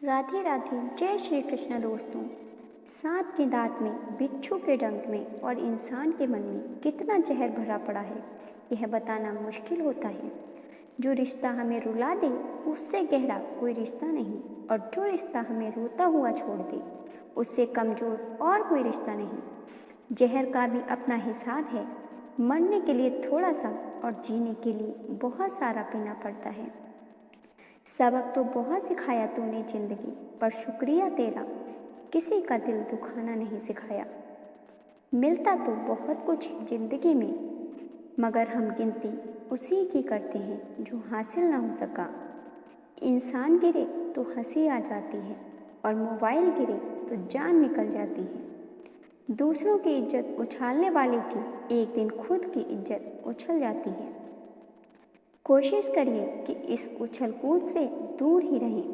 राधे राधे। जय श्री कृष्ण दोस्तों। सांप के दांत में, बिच्छू के डंक में और इंसान के मन में कितना जहर भरा पड़ा है, यह बताना मुश्किल होता है। जो रिश्ता हमें रुला दे उससे गहरा कोई रिश्ता नहीं, और जो रिश्ता हमें रोता हुआ छोड़ दे उससे कमज़ोर और कोई रिश्ता नहीं। जहर का भी अपना हिसाब है। मरने के लिए थोड़ा सा और जीने के लिए बहुत सारा पीना पड़ता है। सबक तो बहुत सिखाया तूने जिंदगी, पर शुक्रिया तेरा किसी का दिल दुखाना नहीं सिखाया। मिलता तो बहुत कुछ है जिंदगी में, मगर हम गिनती उसी की करते हैं जो हासिल ना हो सका। इंसान गिरे तो हंसी आ जाती है, और मोबाइल गिरे तो जान निकल जाती है। दूसरों की इज्जत उछालने वाले की एक दिन खुद की इज्जत उछल जाती है। कोशिश करिए कि इस उछल कूद से दूर ही रहें।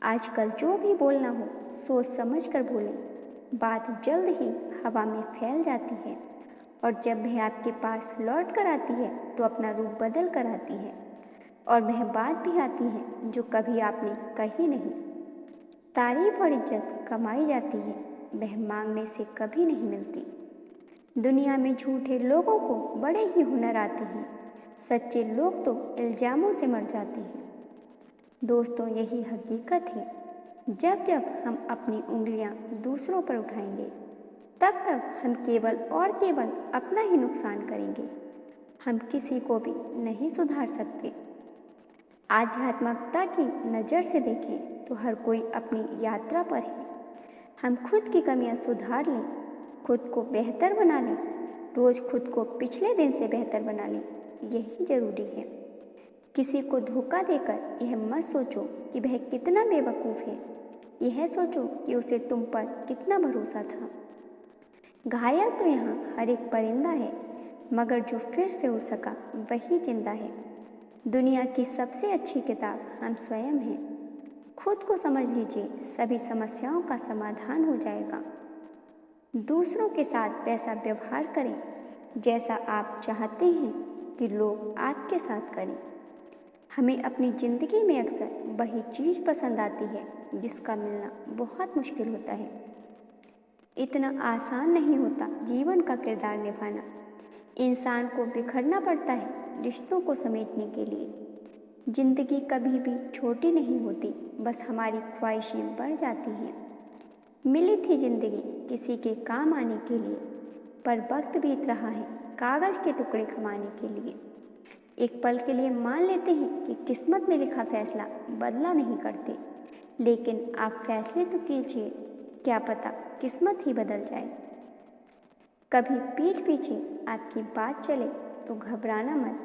आजकल जो भी बोलना हो सोच समझ कर बोलें। बात जल्द ही हवा में फैल जाती है, और जब वह आपके पास लौट कर आती है तो अपना रूप बदल कर आती है। और वह बात भी आती है जो कभी आपने कही नहीं। तारीफ और इज्जत कमाई जाती है, वह मांगने से कभी नहीं मिलती। दुनिया में झूठे लोगों को बड़े ही हुनर आते हैं, सच्चे लोग तो इल्ज़ामों से मर जाते हैं। दोस्तों, यही हकीकत है। जब जब हम अपनी उंगलियां दूसरों पर उठाएंगे, तब तब हम केवल और केवल अपना ही नुकसान करेंगे। हम किसी को भी नहीं सुधार सकते। आध्यात्मिकता की नज़र से देखें तो हर कोई अपनी यात्रा पर है। हम खुद की कमियां सुधार लें, खुद को बेहतर बना लें, रोज़ खुद को पिछले दिन से बेहतर बना लें, यही ज़रूरी है। किसी को धोखा देकर यह मत सोचो कि वह कितना बेवकूफ़ है, यह सोचो कि उसे तुम पर कितना भरोसा था। घायल तो यहाँ हर एक परिंदा है, मगर जो फिर से उड़ सका वही जिंदा है। दुनिया की सबसे अच्छी किताब हम स्वयं हैं। खुद को समझ लीजिए, सभी समस्याओं का समाधान हो जाएगा। दूसरों के साथ वैसा व्यवहार करें जैसा आप चाहते हैं कि लोग आपके साथ करें। हमें अपनी ज़िंदगी में अक्सर वही चीज़ पसंद आती है जिसका मिलना बहुत मुश्किल होता है। इतना आसान नहीं होता जीवन का किरदार निभाना। इंसान को बिखरना पड़ता है रिश्तों को समेटने के लिए। ज़िंदगी कभी भी छोटी नहीं होती, बस हमारी ख्वाहिशें बढ़ जाती हैं। मिली थी ज़िंदगी किसी के काम आने के लिए, पर वक्त बीत रहा है कागज़ के टुकड़े कमाने के लिए। एक पल के लिए मान लेते हैं कि किस्मत में लिखा फैसला बदला नहीं करते, लेकिन आप फैसले तो कीजिए, क्या पता किस्मत ही बदल जाए। कभी पीठ पीछे आपकी बात चले तो घबराना मत,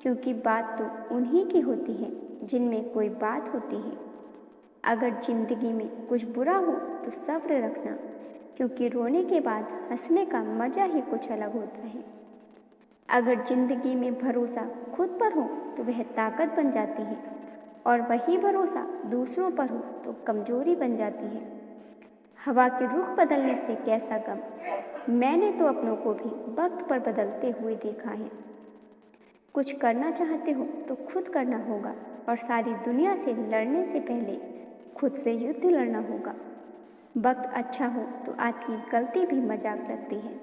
क्योंकि बात तो उन्हीं की होती है जिनमें कोई बात होती है। अगर ज़िंदगी में कुछ बुरा हो तो सब्र रखना, क्योंकि रोने के बाद हंसने का मज़ा ही कुछ अलग होता है। अगर ज़िंदगी में भरोसा खुद पर हो तो वह ताकत बन जाती है, और वही भरोसा दूसरों पर हो तो कमज़ोरी बन जाती है। हवा के रुख बदलने से कैसा गम, मैंने तो अपनों को भी वक्त पर बदलते हुए देखा है। कुछ करना चाहते हो तो खुद करना होगा, और सारी दुनिया से लड़ने से पहले खुद से युद्ध लड़ना होगा। वक्त अच्छा हो तो आपकी गलती भी मजाक लगती है,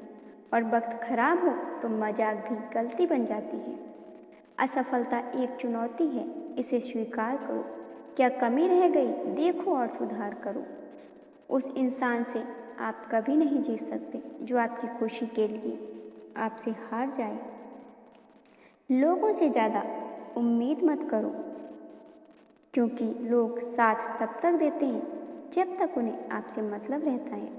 और वक्त खराब हो तो मजाक भी गलती बन जाती है। असफलता एक चुनौती है, इसे स्वीकार करो। क्या कमी रह गई देखो और सुधार करो। उस इंसान से आप कभी नहीं जीत सकते जो आपकी खुशी के लिए आपसे हार जाए। लोगों से ज़्यादा उम्मीद मत करो, क्योंकि लोग साथ तब तक देते हैं जब तक उन्हें आपसे मतलब रहता है।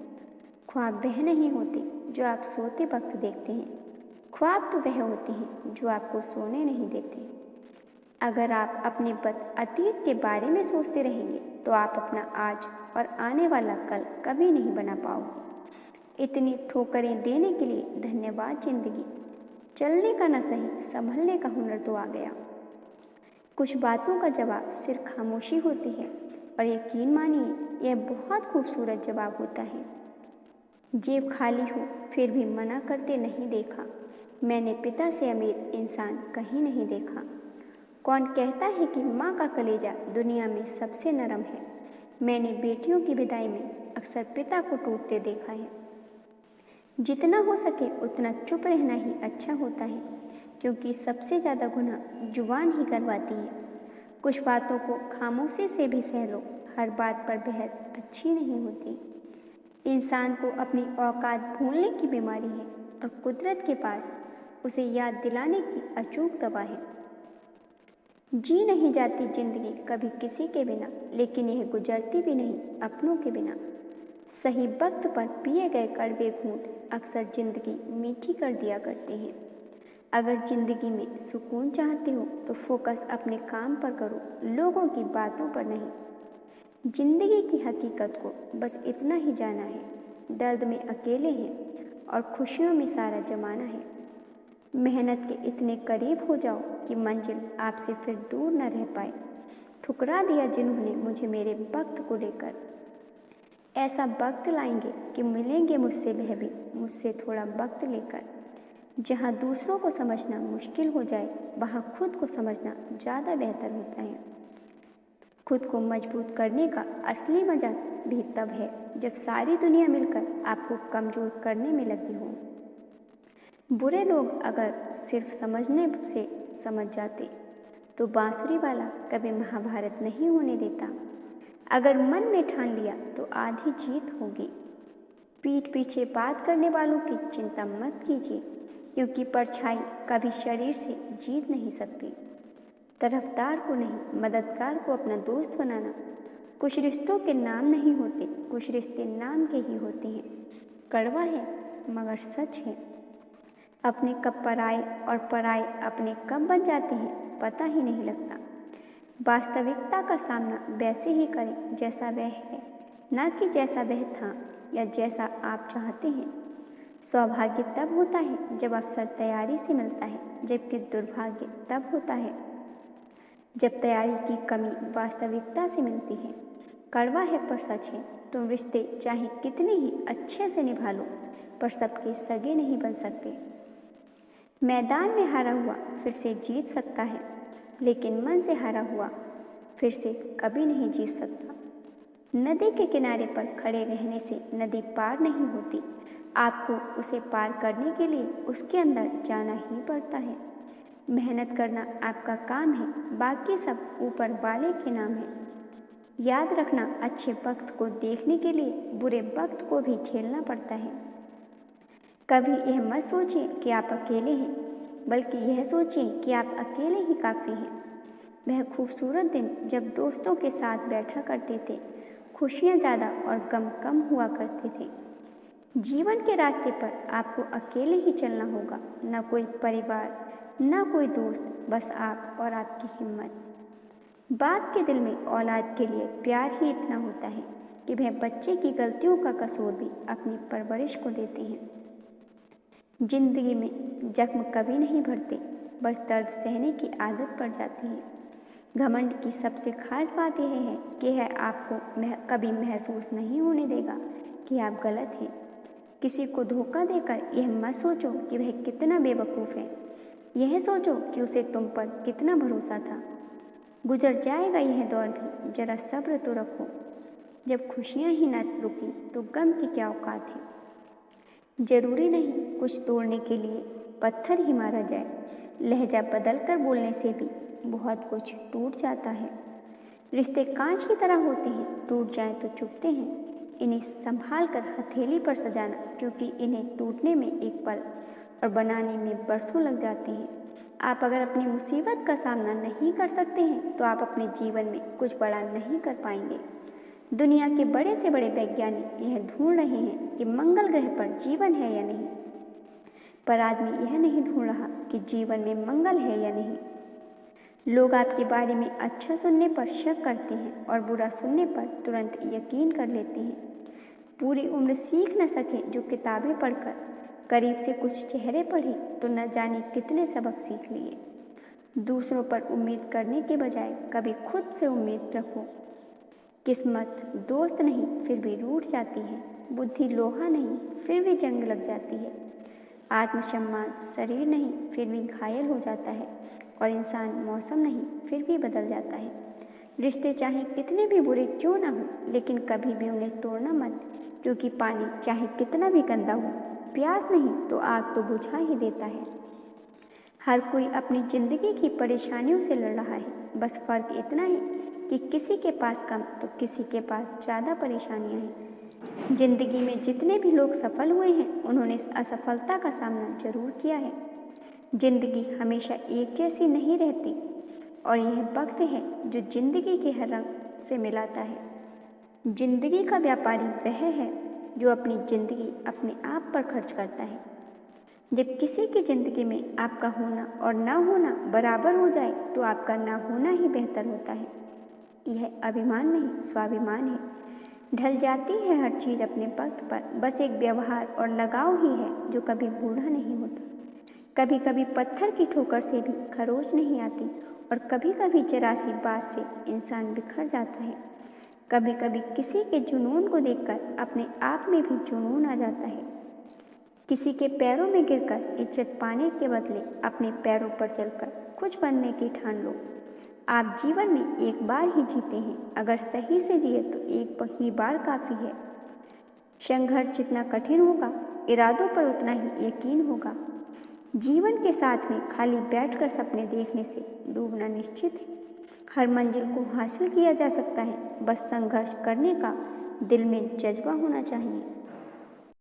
ख्वाब वह नहीं होते जो आप सोते वक्त देखते हैं, ख्वाब तो वह होते हैं जो आपको सोने नहीं देते। अगर आप अपने अतीत के बारे में सोचते रहेंगे तो आप अपना आज और आने वाला कल कभी नहीं बना पाओगे। इतनी ठोकरें देने के लिए धन्यवाद ज़िंदगी। चलने का न सही, संभलने का हुनर तो आ गया। कुछ बातों का जवाब सिर्फ खामोशी होती है, और यकीन मानिए यह बहुत खूबसूरत जवाब होता है। जेब खाली हो फिर भी मना करते नहीं देखा, मैंने पिता से अमीर इंसान कहीं नहीं देखा। कौन कहता है कि माँ का कलेजा दुनिया में सबसे नरम है, मैंने बेटियों की विदाई में अक्सर पिता को टूटते देखा है। जितना हो सके उतना चुप रहना ही अच्छा होता है, क्योंकि सबसे ज़्यादा गुनाह जुबान ही करवाती है। कुछ बातों को खामोशी से भी सह लो, हर बात पर बहस अच्छी नहीं होती। इंसान को अपनी औकात भूलने की बीमारी है और कुदरत के पास उसे याद दिलाने की अचूक दवा है। जी नहीं जाती जिंदगी कभी किसी के बिना, लेकिन यह गुजरती भी नहीं अपनों के बिना। सही वक्त पर पिए गए कड़वे घूंट अक्सर जिंदगी मीठी कर दिया करते हैं। अगर जिंदगी में सुकून चाहते हो तो फोकस अपने काम पर करो, लोगों की बातों पर नहीं। जिंदगी की हकीकत को बस इतना ही जाना है, दर्द में अकेले हैं और खुशियों में सारा जमाना है। मेहनत के इतने करीब हो जाओ कि मंजिल आपसे फिर दूर न रह पाए। ठुकरा दिया जिन्होंने मुझे मेरे वक्त को लेकर। ऐसा वक्त लाएंगे कि मिलेंगे मुझसे वह भी मुझसे थोड़ा वक्त लेकर। जहाँ दूसरों को समझना मुश्किल हो जाए, वहाँ खुद को समझना ज़्यादा बेहतर होता है। खुद को मजबूत करने का असली मजा भी तब है जब सारी दुनिया मिलकर आपको कमज़ोर करने में लगी हो। बुरे लोग अगर सिर्फ समझने से समझ जाते तो बांसुरी वाला कभी महाभारत नहीं होने देता। अगर मन में ठान लिया तो आधी जीत होगी। पीठ पीछे बात करने वालों की चिंता मत कीजिए, क्योंकि परछाई कभी शरीर से जीत नहीं सकती। तरफदार को नहीं, मददगार को अपना दोस्त बनाना। कुछ रिश्तों के नाम नहीं होते, कुछ रिश्ते नाम के ही होते हैं। कड़वा है मगर सच है। अपने कब पराए और पराए अपने कब बन जाते हैं पता ही नहीं लगता। वास्तविकता का सामना वैसे ही करें जैसा वह है, ना कि जैसा वह था या जैसा आप चाहते हैं। सौभाग्य तब होता है जब अवसर तैयारी से मिलता है, जबकि दुर्भाग्य तब होता है जब तैयारी की कमी वास्तविकता से मिलती है। कड़वा है पर सच है, तुम रिश्ते चाहे कितने ही अच्छे से निभा लो, पर सबके सगे नहीं बन सकते। मैदान में हारा हुआ फिर से जीत सकता है, लेकिन मन से हारा हुआ फिर से कभी नहीं जीत सकता। नदी के किनारे पर खड़े रहने से नदी पार नहीं होती, आपको उसे पार करने के लिए उसके अंदर जाना ही पड़ता है। मेहनत करना आपका काम है, बाकी सब ऊपर वाले के नाम है। याद रखना, अच्छे वक्त को देखने के लिए बुरे वक्त को भी झेलना पड़ता है। कभी यह मत सोचिए कि आप अकेले हैं, बल्कि यह सोचिए कि आप अकेले ही काफ़ी हैं। वह खूबसूरत दिन जब दोस्तों के साथ बैठा करते थे, खुशियाँ ज़्यादा और गम कम हुआ करते थे। जीवन के रास्ते पर आपको अकेले ही चलना होगा, न कोई परिवार, न कोई दोस्त, बस आप और आपकी हिम्मत। बाप के दिल में औलाद के लिए प्यार ही इतना होता है कि वह बच्चे की गलतियों का कसूर भी अपनी परवरिश को देते हैं। जिंदगी में जख्म कभी नहीं भरते, बस दर्द सहने की आदत पड़ जाती है। घमंड की सबसे खास बात यह है कि यह आपको कभी महसूस नहीं होने देगा कि आप गलत हैं। किसी को धोखा देकर यह मत सोचो कि वह कितना बेवकूफ़ है, यह सोचो कि उसे तुम पर कितना भरोसा था। गुजर जाएगा यह दौर भी, जरा सब्र तो रखो। जब खुशियाँ ही न रुकी तो गम की क्या औकात है। जरूरी नहीं कुछ तोड़ने के लिए पत्थर ही मारा जाए, लहजा बदल कर बोलने से भी बहुत कुछ टूट जाता है। रिश्ते कांच की तरह होते हैं, टूट जाएं तो चुभते हैं। इन्हें संभाल कर हथेली पर सजाना, क्योंकि इन्हें टूटने में एक पल और बनाने में बरसों लग जाते हैं। आप अगर अपनी मुसीबत का सामना नहीं कर सकते हैं तो आप अपने जीवन में कुछ बड़ा नहीं कर पाएंगे। दुनिया के बड़े से बड़े वैज्ञानिक यह ढूंढ रहे हैं कि मंगल ग्रह पर जीवन है या नहीं, पर आदमी यह नहीं ढूंढ रहा कि जीवन में मंगल है या नहीं। लोग आपके बारे में अच्छा सुनने पर शक करते हैं और बुरा सुनने पर तुरंत यकीन कर लेते हैं। पूरी उम्र सीख न सके जो किताबें पढ़कर, करीब से कुछ चेहरे पढ़े तो न जाने कितने सबक सीख लिए। दूसरों पर उम्मीद करने के बजाय कभी खुद से उम्मीद रखो। किस्मत दोस्त नहीं फिर भी रूठ जाती है, बुद्धि लोहा नहीं फिर भी जंग लग जाती है, आत्मसम्मान शरीर नहीं फिर भी घायल हो जाता है, और इंसान मौसम नहीं फिर भी बदल जाता है। रिश्ते चाहे कितने भी बुरे क्यों ना हो, लेकिन कभी भी उन्हें तोड़ना मत, क्योंकि पानी चाहे कितना भी गंदा हो, प्यास नहीं तो आग तो बुझा ही देता है। हर कोई अपनी ज़िंदगी की परेशानियों से लड़ रहा है, बस फ़र्क इतना है कि किसी के पास कम तो किसी के पास ज़्यादा परेशानियां हैं। ज़िंदगी में जितने भी लोग सफल हुए हैं, उन्होंने इस असफलता का सामना जरूर किया है। ज़िंदगी हमेशा एक जैसी नहीं रहती, और यह वक्त है जो ज़िंदगी के हर रंग से मिलाता है। ज़िंदगी का व्यापारी वह है जो अपनी ज़िंदगी अपने आप पर खर्च करता है। जब किसी की ज़िंदगी में आपका होना और ना होना बराबर हो जाए, तो आपका ना होना ही बेहतर होता है। यह अभिमान नहीं, स्वाभिमान है। ढल जाती है हर चीज़ अपने वक्त पर, बस एक व्यवहार और लगाव ही है जो कभी बूढ़ा नहीं होता। कभी कभी पत्थर की ठोकर से भी खरोच नहीं आती, और कभी कभी जरा सी बात से इंसान बिखर जाता है। कभी कभी किसी के जुनून को देखकर अपने आप में भी जुनून आ जाता है। किसी के पैरों में गिरकर इज्जत पाने के बदले अपने पैरों पर चलकर कुछ बनने की ठान लो। आप जीवन में एक बार ही जीते हैं, अगर सही से जिए तो एक ही बार काफ़ी है। संघर्ष जितना कठिन होगा, इरादों पर उतना ही यकीन होगा। जीवन के साथ में खाली बैठकर सपने देखने से डूबना निश्चित है। हर मंजिल को हासिल किया जा सकता है, बस संघर्ष करने का दिल में जज्बा होना चाहिए।